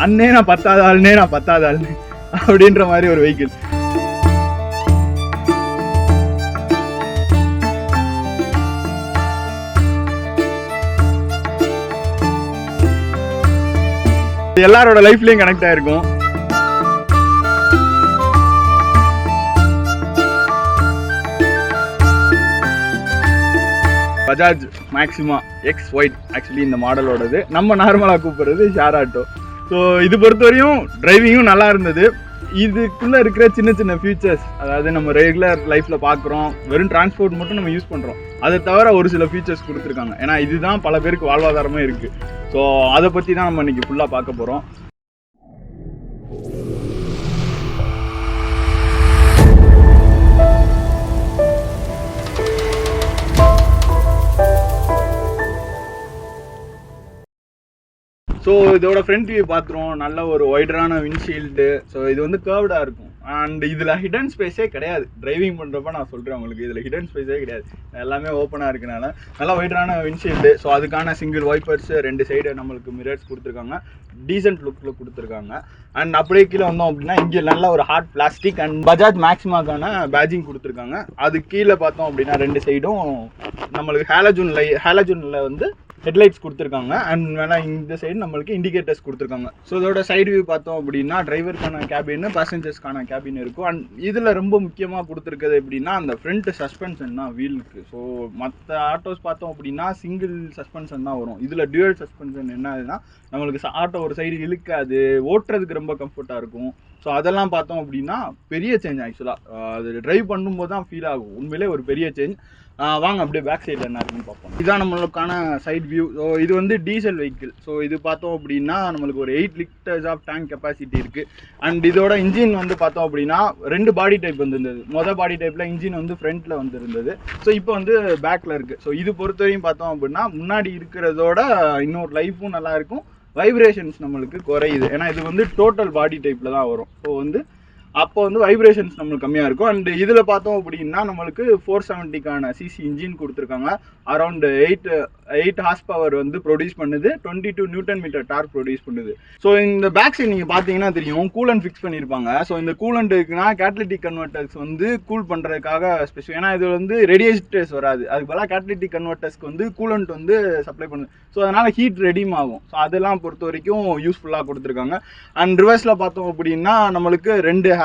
அண்ணே நான் 10வது ஆளுனே நான் 10வது ஆளுனே அப்படின்ற மாதிரி ஒரு வெஹிக்கிள். எல்லாரோட லைஃப்லயும் கனெக்ட் ஆயிருக்கும். Bajaj maxima X white actually இந்த மாடலோடது. நம்ம நார்மலாக கூப்பிடுறது ஷேர் ஆட்டோ. ஸோ இது பொறுத்தவரையும் டிரைவிங்கும் நல்லா இருந்தது. இதுக்குள்ளே இருக்கிற சின்ன சின்ன ஃபீச்சர்ஸ், அதாவது நம்ம ரெகுலர் லைஃப்பில் பார்க்குறோம், வெறும் டிரான்ஸ்போர்ட் மட்டும் நம்ம யூஸ் பண்ணுறோம், அதை தவிர ஒரு சில ஃபீச்சர்ஸ் கொடுத்துருக்காங்க. ஏன்னா இதுதான் பல பேருக்கு வாழ்வாதாரமே இருக்குது. ஸோ அதை பற்றி தான் நம்ம இன்றைக்கி ஃபுல்லாக பார்க்க போகிறோம். ஸோ இதோட ஃப்ரண்ட் வியூ பார்த்துருவோம். நல்ல ஒரு ஒய்டரான விண்ட்ஷீல்டு. ஸோ இது வந்து கர்வ்டாக இருக்கும். அண்ட் இதில் ஹிடன் ஸ்பேஸே கிடையாது. டிரைவிங் பண்ணுறப்ப நான் சொல்கிறேன் உங்களுக்கு, இதில் ஹிடன் ஸ்பேஸே கிடையாது. எல்லாமே ஓப்பனாக இருக்கனால நல்லா ஒய்டரான விண்ட்ஷீல்டு. ஸோ அதுக்கான சிங்கிள் வைப்பர்ஸ், 2 சைடு நம்மளுக்கு மிரர்ஸ் கொடுத்துருக்காங்க. டீசென்ட் லுக்கில் கொடுத்துருக்காங்க. அண்ட் அப்படியே கீழே வந்தோம் அப்படின்னா இங்கே நல்ல ஒரு ஹார்ட் பிளாஸ்டிக் அண்ட் பஜாஜ் மேக்ஸிமாக்கான பேஜிங் கொடுத்துருக்காங்க. அது கீழே பார்த்தோம் அப்படின்னா 2 சைடும் நம்மளுக்கு ஹேலஜூனில் வந்து ஹெட்லைட்ஸ் கொடுத்துருக்காங்க. அண்ட் வேணா இந்த சைடு நம்மளுக்கு இண்டிகேட்டர்ஸ் கொடுத்துருக்காங்க. ஸோ இதோட சைடு வியூ பார்த்தோம் அப்படின்னா டிரைவருக்கான கேபின், பேசஞ்சர்ஸ்க்கான கேபின் இருக்கும். அண்ட் இதில் ரொம்ப முக்கியமாக கொடுத்துருக்குது எப்படின்னா அந்த ஃப்ரண்ட் சஸ்பென்ஷன் தான் வீலுக்கு. ஸோ மற்ற ஆட்டோஸ் பார்த்தோம் அப்படின்னா சிங்கிள் சஸ்பென்ஷன் தான் வரும். இதில் டியூவல் சஸ்பென்ஷன் என்ன ஆகுதுன்னா நம்மளுக்கு ஆட்டோ ஒரு சைடு இழுக்காது, ஓட்டுறதுக்கு ரொம்ப கம்ஃபர்ட்டாக இருக்கும். ஸோ அதெல்லாம் பார்த்தோம் அப்படின்னா பெரிய சேஞ்ச். ஆக்சுவலாக அது டிரைவ் பண்ணும்போது தான் ஃபீல் ஆகும். உண்மையிலே ஒரு பெரிய சேஞ்ச். வாங்க அப்படியே பேக் சைடில் என்ன இருக்குன்னு பார்ப்போம். இதுதான் நம்மளுக்கான சைட் வியூ. ஸோ இது வந்து டீசல் வெஹிக்கிள். ஸோ இது பார்த்தோம் அப்படின்னா நம்மளுக்கு ஒரு 8 லிட்டர்ஸ் ஆஃப் டேங்க் கெப்பாசிட்டி இருக்குது. அண்ட் இதோட இன்ஜின் வந்து பார்த்தோம் அப்படின்னா 2 பாடி டைப் வந்துருந்தது. மொதல் பாடி டைப்பில் இன்ஜின் வந்து ஃப்ரண்ட்டில் வந்துருந்தது. ஸோ இப்போ வந்து பேக்கில் இருக்குது. ஸோ இது பொறுத்தவரையும் பார்த்தோம் அப்படின்னா முன்னாடி இருக்கிறதோட இன்னொரு லைஃப்பும் நல்லாயிருக்கும். வைப்ரேஷன்ஸ் நம்மளுக்கு குறையுது. ஏன்னா இது வந்து டோட்டல் பாடி டைப்பில் தான் வரும். ஸோ வந்து அப்போ வந்து வைப்ரேஷன்ஸ் நம்மளுக்கு கம்மியாக இருக்கும். அண்ட் இதில் பார்த்தோம் அப்படின்னா நம்மளுக்கு 470க்கான சிசி இன்ஜின் கொடுத்துருக்காங்க. அரௌண்ட் 8 ஹார்ஸ் பவர் வந்து ப்ரொடியூஸ் பண்ணுது. 22 நியூட்டன் மீட்டர் டார்க் ப்ரொடியூஸ் பண்ணுது. ஸோ இந்த பேக் சைடு நீங்கள் பார்த்தீங்கன்னா தெரியும், கூலண்ட் ஃபிக்ஸ் பண்ணியிருப்பாங்க. ஸோ இந்த கூலண்ட்டுக்குனா கேட்டலிட்டிக் கன்வெர்ட்டர்ஸ் வந்து கூல் பண்ணுறதுக்காக ஸ்பெஷல். ஏன்னா இது வந்து ரேடியேட்டர்ஸ் வராது, அதுக்கு பதிலாக கேட்டலிட்டிக் கன்வெர்ட்டர்ஸ்க்கு வந்து கூலண்ட் வந்து சப்ளை பண்ணுது. ஸோ அதனால் ஹீட் ரெடியும் ஆகும். ஸோ அதெல்லாம் பொறுத்த வரைக்கும் யூஸ்ஃபுல்லாக கொடுத்துருக்காங்க. அண்ட் ரிவர்ஸில் பார்த்தோம் அப்படின்னா நம்மளுக்கு 2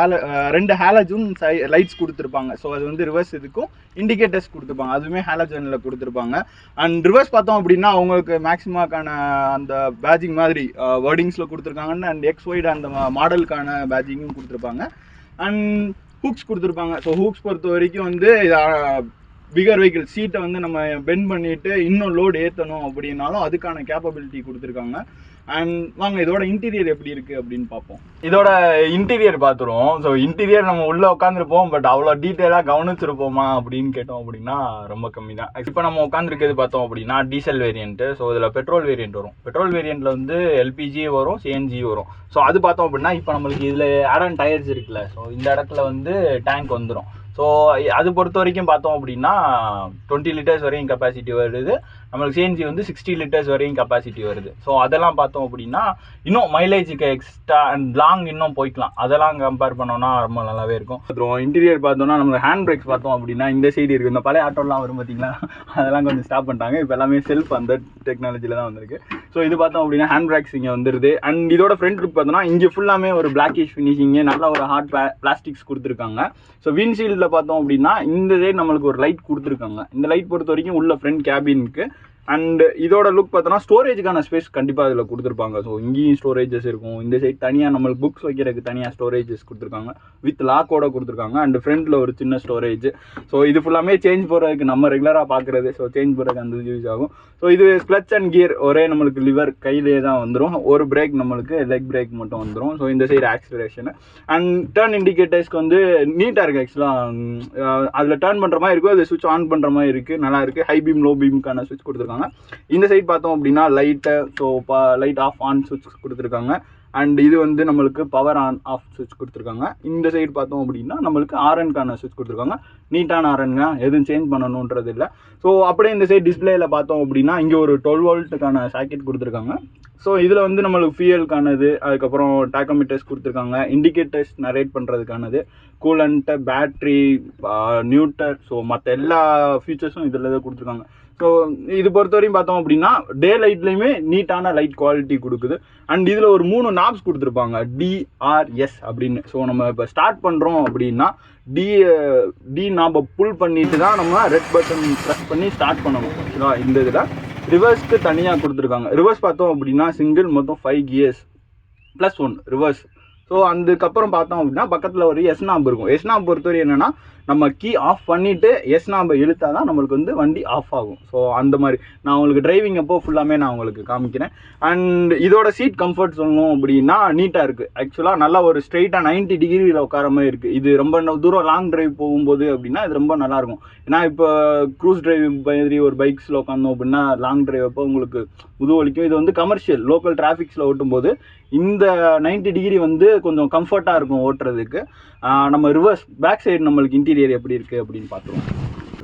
ஹேலஜூன் லைட்ஸ் கொடுத்துருப்பாங்க. ஸோ அது வந்து ரிவர்ஸ் இதுக்கும் இண்டிகேட்டர்ஸ் கொடுத்துருப்பாங்க. அதுவுமே ஹேலஜனில் கொடுத்துருப்பாங்க. அண்ட் ரிவர்ஸ் பார்த்தோம் அப்படின்னா அவங்களுக்கு மேக்ஸிமாக்கான அந்த பேஜிங் மாதிரி வேர்டிங்ஸில் கொடுத்துருக்காங்கன்னு. அண்ட் எக்ஸ் ஒய்டு அந்த மாடலுக்கான பேஜிங்கும் கொடுத்துருப்பாங்க. அண்ட் ஹூக்ஸ் கொடுத்துருப்பாங்க. ஸோ ஹூக்ஸ் பொறுத்த வரைக்கும் வந்து பிகர் வெஹிக்கிள் சீட்டை வந்து நம்ம பெண்ட் பண்ணிவிட்டு இன்னும் லோடு ஏற்றணும் அப்படின்னாலும் அதுக்கான கேப்பபிலிட்டி கொடுத்துருக்காங்க. அண்ட் வாங்க இதோட இன்டீரியர் எப்படி இருக்குது அப்படின்னு பார்ப்போம். இதோட இன்டீரியர் பார்த்துருவோம். ஸோ இன்டீரியர் நம்ம உள்ளே உட்காந்துருப்போம், பட் அவ்வளோ டீட்டெயிலாக கவனிச்சிருப்போமா அப்படின்னு கேட்டோம் அப்படின்னா ரொம்ப கம்மி தான். இப்போ நம்ம உட்காந்துருக்கிறது பார்த்தோம் அப்படின்னா டீசல் வேரியண்ட்டு. ஸோ இதில் பெட்ரோல் வேரியண்ட் வரும். பெட்ரோல் வேரியண்ட்டில் வந்து எல்பிஜி வரும், சிஎன்ஜி வரும். ஸோ அது பார்த்தோம் அப்படின்னா இப்போ நம்மளுக்கு இதில் ஆட் டயர்ஸ் இருக்குல்ல, ஸோ இந்த இடத்துல வந்து டேங்க் வந்துடும். ஸோ அது பொறுத்த வரைக்கும் பார்த்தோம் அப்படின்னா 20 லிட்டர்ஸ் வரையும் கெப்பாசிட்டி வருது. நம்மளுக்கு சிஎன்ஜி வந்து 60 லிட்டர்ஸ் வரையும் கெப்பாசிட்டி வருது. ஸோ அதெல்லாம் பார்த்தோம் அப்படின்னா இன்னும் மைலேஜுக்கு எக்ஸ்ட்ரா அண்ட் லாங் இன்னும் போய்க்கலாம். அதெல்லாம் கம்பேர் பண்ணோம்னா ரொம்ப நல்லாவே இருக்கும். அப்புறம் இன்டீரியர் பார்த்தோம்னா நம்மளுக்கு ஹேண்ட் பிரேக்ஸ் பார்த்தோம் அப்படின்னா இந்த சைடு இருக்குது. இந்த பழைய ஆட்டோலாம் வரும் பார்த்தீங்களா, அதெல்லாம் கொஞ்சம் ஸ்டாப் பண்ணிட்டாங்க. இப்போ எல்லாமே செல்ஃப் அந்த டெக்னாலஜியில் தான் வந்திருக்கு. ஸோ இது பார்த்தோம் அப்படின்னா ஹேண்ட் பிரேக்ஸ் இங்கே வந்துடுது. அண்ட் இதோட ஃப்ரண்ட் லுக் பார்த்தோம்னா இங்கே ஃபுல்லாமே ஒரு பிளாக்கிஷ் ஃபினிஷிங்கு, நல்ல ஒரு ஹார்ட் பிளாஸ்டிக்ஸ் கொடுத்துருக்காங்க. ஸோ விண்ட்ஷீல்டில் பார்த்தோம் அப்படின்னா இந்த சைடு நம்மளுக்கு ஒரு லைட் கொடுத்துருக்காங்க. இந்த லைட் பொறுத்த வரைக்கும் உள்ள ஃப்ரண்ட் கேபினுக்கு. அண்ட் இதோட லுக் பார்த்தோன்னா ஸ்டோரேஜுக்கான ஸ்பேஸ் கண்டிப்பாக அதில் கொடுத்துருப்பாங்க. ஸோ இங்கேயும் ஸ்டோரேஜஸ் இருக்கும். இந்த சைட் தனியாக நம்மளுக்கு புக்ஸ் வைக்கிறதுக்கு தனியாக ஸ்டோரேஜஸ் கொடுத்துருக்காங்க, வித் லாக்கோட கொடுத்துருக்காங்க. அண்ட் ஃப்ரண்ட்டில் ஒரு சின்ன ஸ்டோரேஜ். ஸோ இது ஃபுல்லாமே சேஞ்ச் போகிறதுக்கு நம்ம ரெகுலராக பார்க்குறது. ஸோ சேஞ்ச் போகிறதுக்கு அந்த யூஸ் ஆகும். ஸோ இது கிளச் அண்ட் கியர் ஒரே நம்மளுக்கு லிவர் கையிலே தான் வந்துடும். ஒரு பிரேக் நம்மளுக்கு லெக் பிரேக் மட்டும் வந்துடும். ஸோ இந்த சைடு ஆக்சிலரேஷன் அண்ட் டர்ன் இண்டிகேட்டர்ஸ்க்கு வந்து நீட்டாக இருக்குது. ஆக்சுவலாக அதில் டர்ன் பண்ணுற மாதிரி இருக்கும், அது சுவிட்ச் ஆன் பண்ணுற மாதிரி இருக்குது, நல்லா இருக்குது. ஹை பீம் லோ பீமுக்கான சுவிட்ச் கொடுத்துருக்காங்க. கொடுத்துருக்காங்க. இந்த சைட் பார்த்தோம் அப்படின்னா light, so light off on சுவிட்ச் கொடுத்துருக்காங்க. அண்ட் இது வந்து நம்மளுக்கு பவர் ஆன் ஆஃப் சுவிட்ச் கொடுத்துருக்காங்க. இந்த சைடு பார்த்தோம் அப்படின்னா நம்மளுக்கு ஆர்என்கான சுவிட்ச் கொடுத்துருக்காங்க. நீட்டான ஆர்என்ங்க, எதுவும் சேஞ்ச் பண்ணணுன்றது இல்லை. ஸோ அப்படியே இந்த சைடு டிஸ்பிளேல பார்த்தோம் அப்படின்னா இங்கே ஒரு 12 வோல்ட்டுக்கான சாக்கெட் கொடுத்துருக்காங்க. ஸோ இதில் வந்து நம்மளுக்கு ஃபியூயலுக்கானது, அதுக்கப்புறம் டாக்கோமீட்டர்ஸ் கொடுத்துருக்காங்க, இண்டிகேட்டர்ஸ் நரேட் பண்ணுறதுக்கானது, கூலண்ட்டு, பேட்ரி, நியூட்டர், ஸோ மற்ற எல்லா ஃபீச்சர்ஸும் இதில் தான் கொடுத்துருக்காங்க. ஸோ இது பொறுத்தவரையும் பார்த்தோம் அப்படின்னா டே லைட்லேயுமே நீட்டான லைட் குவாலிட்டி கொடுக்குது. அண்ட் இதில் ஒரு 3 நாப்ஸ் கொடுத்துருப்பாங்க, டிஆர்எஸ் அப்படின்னு. ஸோ நம்ம இப்போ ஸ்டார்ட் பண்ணுறோம் அப்படின்னா டி நாபை புல் பண்ணிட்டு தான் நம்ம ரெட் பட்டன் ப்ரெஸ் பண்ணி ஸ்டார்ட் பண்ணணும். ஓகேவா? இந்த இதில் ரிவர்ஸ்க்கு தனியாக கொடுத்துருக்காங்க. ரிவர்ஸ் பார்த்தோம் அப்படின்னா சிங்கிள் மொத்தம் 5 கியர்ஸ் ப்ளஸ் 1 ரிவர்ஸ். ஸோ அதுக்கப்புறம் பார்த்தோம் அப்படின்னா பக்கத்தில் ஒரு எஸ் நாப் இருக்கும். எஸ் நாப் பொறுத்தவரை என்னென்னா நம்ம கீ ஆஃப் பண்ணிவிட்டு எஸ் நாபை இழுத்தா தான் நம்மளுக்கு வந்து வண்டி ஆஃப் ஆகும். ஸோ அந்த மாதிரி நான் உங்களுக்கு டிரைவிங் அப்போ ஃபுல்லாமே நான் உங்களுக்கு காமிக்கிறேன். அண்ட் இதோட சீட் கம்ஃபர்ட் சொல்லணும் அப்படின்னா நீட்டாக இருக்குது. ஆக்சுவலாக நல்லா ஒரு ஸ்ட்ரெயிட்டாக 90 டிகிரியில் உட்கார மாதிரி இருக்குது. இது ரொம்ப தூரம் லாங் டிரைவ் போகும்போது அப்படின்னா இது ரொம்ப நல்லாயிருக்கும். ஏன்னா இப்போ க்ரூஸ் டிரைவிங் மாதிரி ஒரு பைக்ஸில் உட்காந்தோம் அப்படின்னா லாங் டிரைவ் அப்போ உங்களுக்கு முதுவலிக்கும். இது வந்து கமர்ஷியல் லோக்கல் டிராஃபிக்ஸில் ஓட்டும்போது இந்த 90 டிகிரி வந்து கொஞ்சம் கம்ஃபர்ட்டாக இருக்கும் ஓட்டுறதுக்கு. நம்ம ரிவர்ஸ் பேக் சைடு நம்மளுக்கு இன்டீரியர் எப்படி இருக்குது அப்படின்னு பார்த்துருவோம்.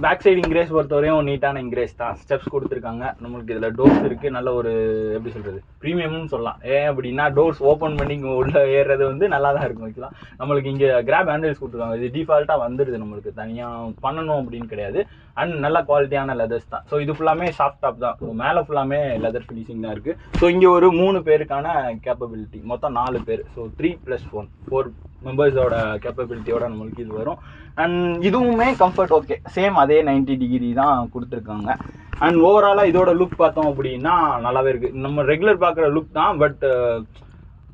பேக் சைடு இன்க்ரேஸ் பொறுத்தவரையும் நீட்டான இன்க்ரேஸ் தான். ஸ்டெப்ஸ் கொடுத்துருக்காங்க. நம்மளுக்கு இதில் டோர்ஸ் இருக்குது. நல்ல ஒரு எப்படி சொல்கிறது, ப்ரீமியம்னு சொல்லலாம். ஏன் அப்படின்னா டோர்ஸ் ஓப்பன் பண்ணி இங்கே உள்ளே ஏறுறது வந்து நல்லா தான் இருக்கும். வைக்கலாம் நம்மளுக்கு இங்கே கிராப் ஹேண்டில்ஸ் கொடுத்துருக்காங்க. இது டிஃபால்ட்டாக வந்துடுது, நம்மளுக்கு தனியாக பண்ணணும் அப்படின்னு கிடையாது. அண்ட் நல்ல குவாலிட்டியான லெதர்ஸ் தான். ஸோ இது ஃபுல்லாமே சாஃப்ட் டாப் தான். ஸோ மேலே ஃபுல்லாமே லெதர் ஃபினிஷிங் தான் இருக்குது. ஸோ இங்கே ஒரு 3 பேருக்கான கேப்பபிலிட்டி, மொத்தம் 4 பேர். ஸோ 3+1 4 மெம்பர்ஸோட கேப்பபிலிட்டியோட நம்மளுக்கு இது வரும். அண்ட் இதுவுமே கம்ஃபர்ட் ஓகே, சேம் அதே 90 டிகிரி தான் கொடுத்துருக்காங்க. அண்ட் ஓவராலாக இதோட லுக் பார்த்தோம் அப்படின்னா நல்லாவே இருக்குது. நம்ம ரெகுலர் பார்க்குற லுக் தான், பட்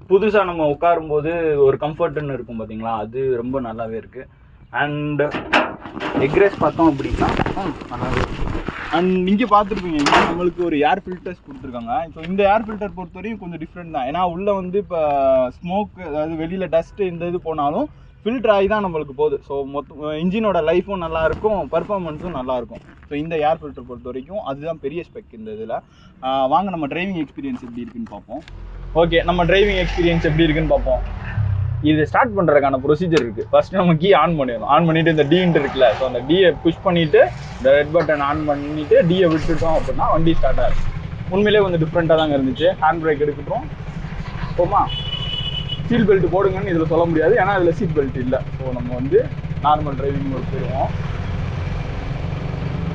புதுசாக நம்ம உட்காரும்போது ஒரு கம்ஃபர்ட்டுன்னு இருக்கும் பார்த்தீங்களா, அது ரொம்ப நல்லாவே இருக்குது. அண்ட் எக்ரேஸ் பார்த்தோம் அப்படின்னா நல்லாவே இருக்குது. அண்ட் இங்கே பார்த்துருப்பீங்க, இங்கே நம்மளுக்கு ஒரு ஏர் ஃபில்டர்ஸ் கொடுத்துருக்காங்க. ஸோ இந்த ஏர் ஃபில்டர் பொறுத்தவரையும் கொஞ்சம் டிஃப்ரெண்ட் தான். ஏன்னா உள்ளே வந்து இப்போ ஸ்மோக், அதாவது வெளியில் டஸ்ட்டு இந்த இது போனாலும் ஃபில்டர் ஆகி தான் நம்மளுக்கு போகுது. ஸோ இன்ஜினோட லைஃப்பும் நல்லாயிருக்கும், பர்ஃபார்மன்ஸும் நல்லாயிருக்கும். ஸோ இந்த ஏர் ஃபில்டர் பொறுத்த வரைக்கும் அதுதான் பெரிய ஸ்பெக் இந்த இதில். வாங்க நம்ம டிரைவிங் எக்ஸ்பீரியன்ஸ் எப்படி இருக்குன்னு பார்ப்போம். ஓகே, நம்ம டிரைவிங் எக்ஸ்பீரியன்ஸ் எப்படி இருக்குன்னு பார்ப்போம். இது ஸ்டார்ட் பண்ணுறதுக்கான ப்ரொசீஜர் இருக்குது. ஃபஸ்ட்டு நம்ம கீ ஆன் பண்ணிடணும். ஆன் பண்ணிவிட்டு இந்த டீன்ட்டு இருக்குல்ல, ஸோ அந்த டீயை புஷ் பண்ணிவிட்டு இந்த ரெட் பட்டன் ஆன் பண்ணிவிட்டு டீயை விட்டுட்டோம் அப்படின்னா வண்டி ஸ்டார்ட் ஆகும். உண்மையிலே கொஞ்சம் டிஃப்ரெண்ட்டாக தாங்க இருந்துச்சு. ஹேண்ட் பிரேக் எடுக்கட்டும் போமா. சீட் பெல்ட் போடுங்கன்னு இதில் சொல்ல முடியாது, ஏன்னா இதில் சீட் பெல்ட் இல்லை. ஸோ நம்ம வந்து நார்மல் டிரைவிங் மோட் போயிடுவோம்.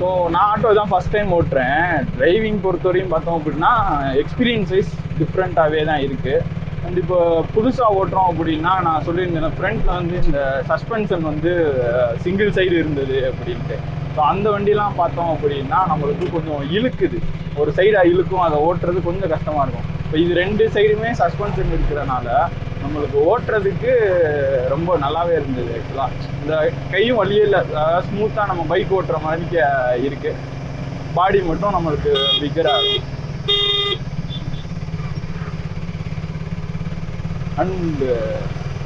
ஸோ நான் ஆட்டோ தான் ஃபஸ்ட் டைம் ஓட்டுறேன். டிரைவிங் பொறுத்தவரையும் பார்த்தோம் அப்படின்னா எக்ஸ்பீரியன்ஸ் வைஸ் டிஃப்ரெண்ட்டாகவே தான் இருக்குது. அண்ட் இப்போ புதுசாக ஓட்டுறோம் அப்படின்னா நான் சொல்லியிருந்தேன் ஃப்ரண்ட்டில் வந்து இந்த சஸ்பென்ஷன் வந்து சிங்கிள் சைடு இருந்தது அப்படின்ட்டு. ஸோ அந்த வண்டிலாம் பார்த்தோம் அப்படின்னா நம்மளுக்கு கொஞ்சம் இழுக்குது, ஒரு சைடாக இழுக்கும், அதை ஓட்டுறது கொஞ்சம் கஷ்டமாக இருக்கும். இப்போ இது 2 சைடுமே சஸ்பென்ஷன் இருக்கிறனால நம்மளுக்கு ஓட்டுறதுக்கு ரொம்ப நல்லாவே இருந்தது. ஆக்சுவலாக இந்த கையும் வழியே இல்லை, ஸ்மூத்தாக நம்ம பைக் ஓட்டுற மாதிரி இருக்குது. பாடி மட்டும் நம்மளுக்கு பிக்கராக இருக்கும். அண்ட்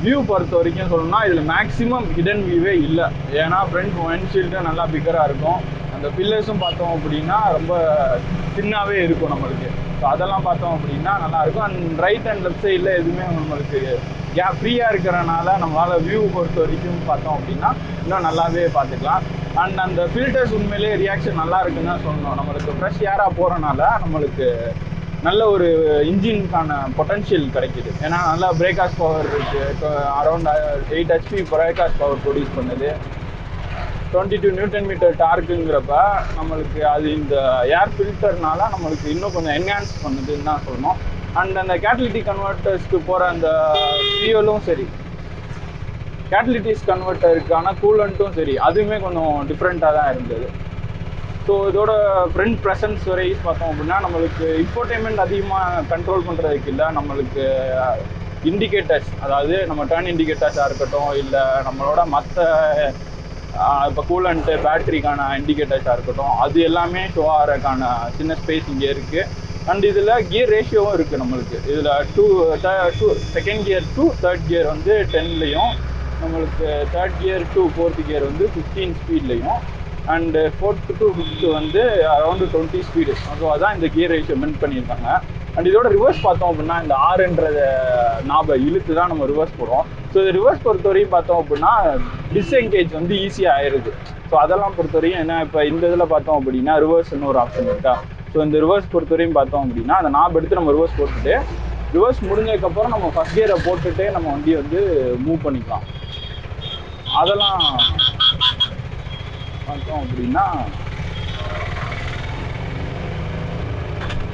வியூ பொறுத்த வரைக்கும் சொல்லணும்னா இதில் மேக்ஸிமம் ஹிடன் வியூவே இல்லை. ஏன்னா ஃப்ரண்ட் விண்ட்ஷீல்டு நல்லா பிக்கராக இருக்கும். அந்த பில்லர்ஸும் பார்த்தோம் அப்படின்னா ரொம்ப சின்னாகவே இருக்கும் நம்மளுக்கு. ஸோ அதெல்லாம் பார்த்தோம் அப்படின்னா நல்லாயிருக்கும். அண்ட் ரைட் அண்ட் லெஃப்ட் சைடில் எதுவுமே நம்மளுக்கு ஃப்ரீயாக இருக்கிறனால நம்மளால் வியூ பொறுத்த வரைக்கும் பார்த்தோம் அப்படின்னா இன்னும் நல்லாவே பார்த்துக்கலாம். அண்ட் அந்த ஃபில்டர்ஸ் உண்மையிலே ரியாக்ஷன் நல்லா இருக்குன்னு தான் சொல்லணும். நம்மளுக்கு ஃப்ரெஷ் ஏராக போகிறனால நம்மளுக்கு நல்ல ஒரு இன்ஜினுக்கான பொட்டன்ஷியல் கிடைக்கிது. ஏன்னா நல்லா பிரேக்காஸ் பவர் இருக்குது. இப்போ அரௌண்ட் 8 HP பிரேக்காஸ் பவர் ப்ரொடியூஸ் பண்ணுது. 22 நியூட்டன் மீட்டர் டார்க்குங்கிறப்ப நம்மளுக்கு அது இந்த ஏர் ஃபில்டர்னால நம்மளுக்கு இன்னும் கொஞ்சம் என்ஹான்ஸ் பண்ணுதுன்னு தான் சொல்லணும். அண்ட் அந்த கேட்டலிட்டிக் கன்வெர்ட்டர்ஸ்க்கு போகிற அந்த ஃபியூலும் சரி, கேட்டலிட்டிஸ் கன்வெர்ட்டருக்கான கூலண்ட்டும் சரி, அதுவுமே கொஞ்சம் டிஃப்ரெண்ட்டாக தான் இருந்தது. ஸோ இதோட ஃப்ரண்ட் ப்ரெசன்ஸ் வரைஸ் பார்த்தோம் அப்படின்னா நம்மளுக்கு இன்ஃபோர்டைன்மெண்ட் அதிகமாக கண்ட்ரோல் பண்ணுறதுக்கு இல்லை. நம்மளுக்கு இண்டிகேட்டர்ஸ், அதாவது நம்ம டர்ன் இண்டிகேட்டர்ஸாக இருக்கட்டும், இல்லை நம்மளோட மற்ற இப்போ கூலண்ட்டு பேட்டரிக்கான இண்டிகேட்டர்ஸாக இருக்கட்டும், அது எல்லாமே ஷோ ஆகிறதுக்கான சின்ன ஸ்பேஸ் இங்கே இருக்குது. அண்ட் இதில் கியர் ரேஷியோவும் இருக்குது நம்மளுக்கு. இதில் 2 second gear to third gear வந்து 10லையும், நம்மளுக்கு third gear to fourth gear வந்து 15 ஸ்பீட்லையும், அண்டு 4th to 5th வந்து அரௌண்டு 20 ஸ்பீடு. ஸோ அதான் இந்த கியர் ரேஷியோ மென்ட் பண்ணியிருக்காங்க. அண்ட் இதோட ரிவர்ஸ் பார்த்தோம் அப்படின்னா இந்த 6ன்றத நாபை இழுத்து தான் நம்ம ரிவர்ஸ் போடுறோம். ஸோ இது ரிவர்ஸ் பொறுத்தவரையும் பார்த்தோம் அப்படின்னா டிஸ்எங்கேஜ் வந்து ஈஸியாக ஆயிடுது. ஸோ அதெல்லாம் பொறுத்தவரையும் என்ன, இப்போ இந்த இதில் பார்த்தோம் அப்படின்னா ரிவர்ஸ்ன்னு ஒரு ஆப்ஷன் இருக்கா. ஸோ இந்த ரிவர்ஸ் பொறுத்தவரையும் பார்த்தோம் அப்படின்னா அந்த நாப் எடுத்து நம்ம ரிவர்ஸ் போட்டுட்டு ரிவர்ஸ் முடிஞ்சதுக்கப்புறம் நம்ம ஃபஸ்ட் கியரை போட்டுகிட்டே நம்ம வண்டியை வந்து மூவ் பண்ணிக்கலாம். அதெல்லாம் பார்த்தோம் அப்படின்னா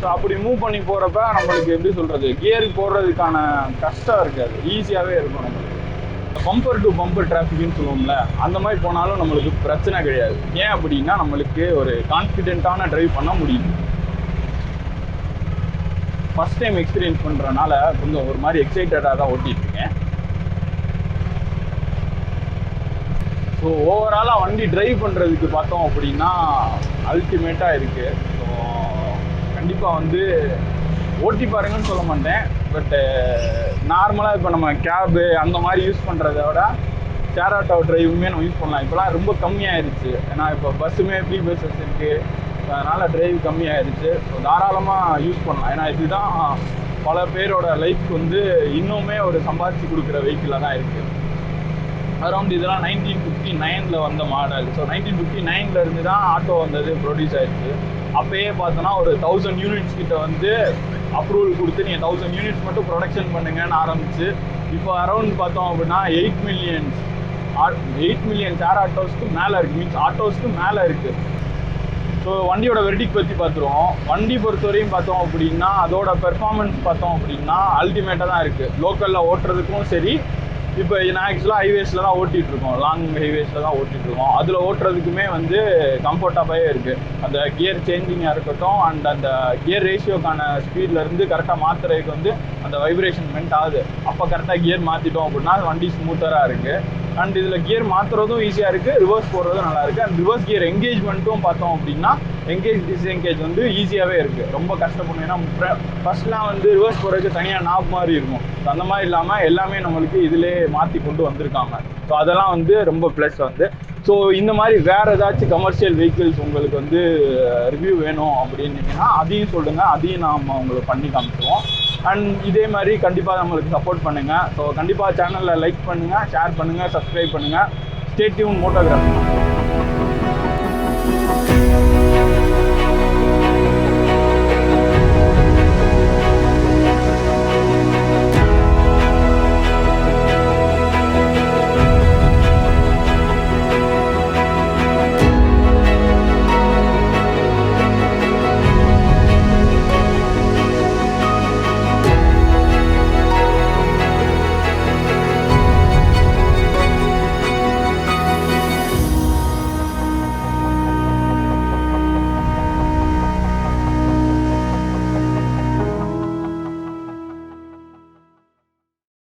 ஸோ அப்படி மூவ் பண்ணி போகிறப்ப நம்மளுக்கு எப்படி சொல்கிறது, கியர் போடுறதுக்கான கஷ்டம் இருக்காது, ஈஸியாகவே இருக்கும். நம்மளுக்கு பம்பர் டு பம்பர் டிராஃபிக்னு சொல்லுவோம்ல, அந்த மாதிரி போனாலும் நம்மளுக்கு பிரச்சனை கிடையாது. ஏன் அப்படின்னா நம்மளுக்கு ஒரு கான்ஃபிடென்ட்டான டிரைவ் பண்ண முடியும். ஃபஸ்ட் டைம் எக்ஸ்பீரியன்ஸ் பண்ணுறதுனால கொஞ்சம் ஒரு மாதிரி எக்ஸைட்டடாக தான் ஓட்டிகிட்டு இருக்கேன். ஸோ ஓவராலாக வண்டி டிரைவ் பண்ணுறதுக்கு பார்த்தோம் அப்படின்னா அல்டிமேட்டாக இருக்குது. ஸோ கண்டிப்பாக வந்து ஓட்டி பாருங்கன்னு சொல்ல மாட்டேன். பட்டு நார்மலாக இப்போ நம்ம கேபு அந்த மாதிரி யூஸ் பண்ணுறத விட ஷேர் ஆட்டோ டிரைவுமே நம்ம யூஸ் பண்ணலாம். இப்போலாம் ரொம்ப கம்மியாகிடுச்சு. ஏன்னா இப்போ பஸ்ஸுமே ஃப்ரீ பஸ்ஸஸ் இருக்குது. அதனால் டிரைவ் கம்மியாகிடுச்சு. ஸோ தாராளமாக யூஸ் பண்ணலாம். ஏன்னா இதுதான் பல பேரோட லைஃப் வந்து இன்னுமே ஒரு சம்பாதிச்சு கொடுக்குற வெஹிக்கிளாக தான் இருக்குது. அரௌண்ட் இதெல்லாம் 1959 வந்த மாடல். ஸோ 1959 இருந்து தான் ஆட்டோ வந்தது, ப்ரொடியூஸ் ஆயிடுச்சு. அப்போயே பார்த்தோன்னா ஒரு 1000 யூனிட்ஸ் கிட்ட வந்து அப்ரூவல் கொடுத்து நீங்கள் 1000 யூனிட்ஸ் மட்டும் ப்ரொடக்ஷன் பண்ணுங்கன்னு ஆரம்பிச்சு இப்போ அரௌண்ட் பார்த்தோம் அப்படின்னா 8 மில்லியன் ஷேர் ஆட்டோஸ்க்கு மேலே இருக்குது, மீன்ஸ் ஆட்டோஸ்க்கு மேலே இருக்குது. ஸோ வண்டியோட வெர்டிக் பற்றி பார்த்துருவோம். வண்டி பொறுத்தவரையும் பார்த்தோம் அப்படின்னா அதோட பெர்ஃபார்மன்ஸ் பார்த்தோம் அப்படின்னா அல்டிமேட்டாக தான் இருக்குது. லோக்கலில் ஓட்டுறதுக்கும் சரி, இப்போ நான் ஆக்சுவலாக ஹைவேஸில் தான் ஓட்டிகிட்ருக்கோம், லாங் ஹைவேஸில் தான் ஓட்டிகிட்ருக்கோம். அதில் ஓட்டுறதுக்குமே வந்து கம்ஃபர்டபுளாகவே இருக்குது. அந்த கியர் சேஞ்சிங்காக இருக்கட்டும் அண்ட் அந்த கியர் ரேஷியோக்கான ஸ்பீட்லேருந்து கரெக்டாக மாற்றுறதுக்கு வந்து அந்த வைப்ரேஷன் மென்ட் ஆகுது. அப்போ கரெக்டாக கியர் மாற்றிட்டோம் அப்படின்னா வண்டி ஸ்மூத்தராக இருக்குது. அண்ட் இதில் கியர் மாற்றுறதும் ஈஸியாக இருக்குது, ரிவர்ஸ் போடுறதும் நல்லா இருக்குது. அண்ட் ரிவர்ஸ் கியர் என்கேஜ்மெண்ட்டும் பார்த்தோம் அப்படின்னா என்கேஜ் டிஸ்என்கேஜ் வந்து ஈஸியாகவே இருக்குது. ரொம்ப கஷ்டப்படணும். ஏன்னா ஃபஸ்ட்லாம் வந்து ரிவர்ஸ் போடுறதுக்கு தனியாக நாப் மாதிரி இருக்கும். அந்த மாதிரி இல்லாமல் எல்லாமே நம்மளுக்கு இதிலே மாற்றி கொண்டு வந்திருக்காங்க. ஸோ அதெல்லாம் வந்து ரொம்ப ப்ளஸ் வந்து. ஸோ இந்த மாதிரி வேறு ஏதாச்சும் கமர்ஷியல் வெஹிக்கிள்ஸ் உங்களுக்கு வந்து ரிவ்யூ வேணும் அப்படின்னீங்கன்னா அதையும் சொல்லுங்கள், அதையும் நாம் உங்களுக்கு பண்ணி காமிச்சிடுவோம். அண்ட் இதே மாதிரி கண்டிப்பாக நம்மளுக்கு சப்போர்ட் பண்ணுங்கள். ஸோ கண்டிப்பாக சேனலில் லைக் பண்ணுங்கள், ஷேர் பண்ணுங்கள், சப்ஸ்கிரைப் பண்ணுங்கள். Stay tune மோட்டோகிராஃபி.